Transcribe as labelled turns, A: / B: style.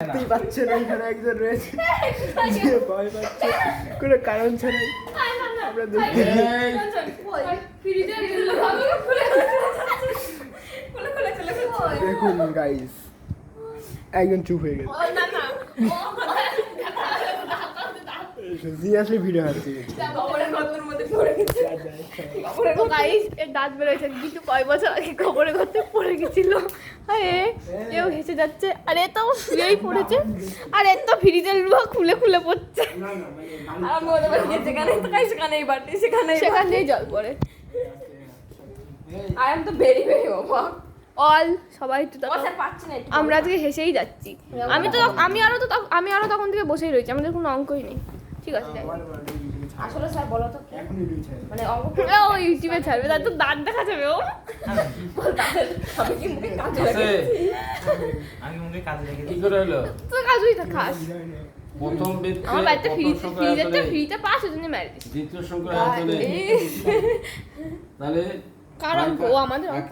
A: তুই পাচ্ছে না, এখানে একজন রয়েছে যে ভয় পাচ্ছে কোনো কারণ ছাড়াই। আমরা দেখুন গাইস, একজন চুপ হয়ে গেছে। সিরিয়াসলি ভিডিও হচ্ছে।
B: দাঁত বেরোয়েছে কিন্তু কয় বছর আগে খবরের ঘরে পড়ে গেছিল। এও হেসে যাচ্ছে, আরে তো শুয়েই পড়েছে, আর এত তো ফ্রিজের লোক খুলে খুলে পড়ছে। সেখানেই জল পড়ে। অল সবাই তো আমরা আজকে হেসেই যাচ্ছি। আমি আরো তখন থেকে বসেই রয়েছি, আমাদের কোনো অঙ্কই নেই। ঠিক আছে,
C: আসলে স্যার বলো তো মানে
B: ও ইউটিউবে ছাড়বে, তার তো দাঁত দেখা যাবে। ও
C: আমি কি মুখে কাজে
D: আমি মুখে কাজে লেগে কি করে হলো?
B: তো কাজই তো খাস।
D: প্রথম
B: আমার বাড়িতে ফ্রিতে পাস ওই জন্য মেরে দিস।
D: দ্বিতীয় সংখ্যা আসলে তাহলে
B: কার অঙ্ক? ও আমাদের অঙ্ক।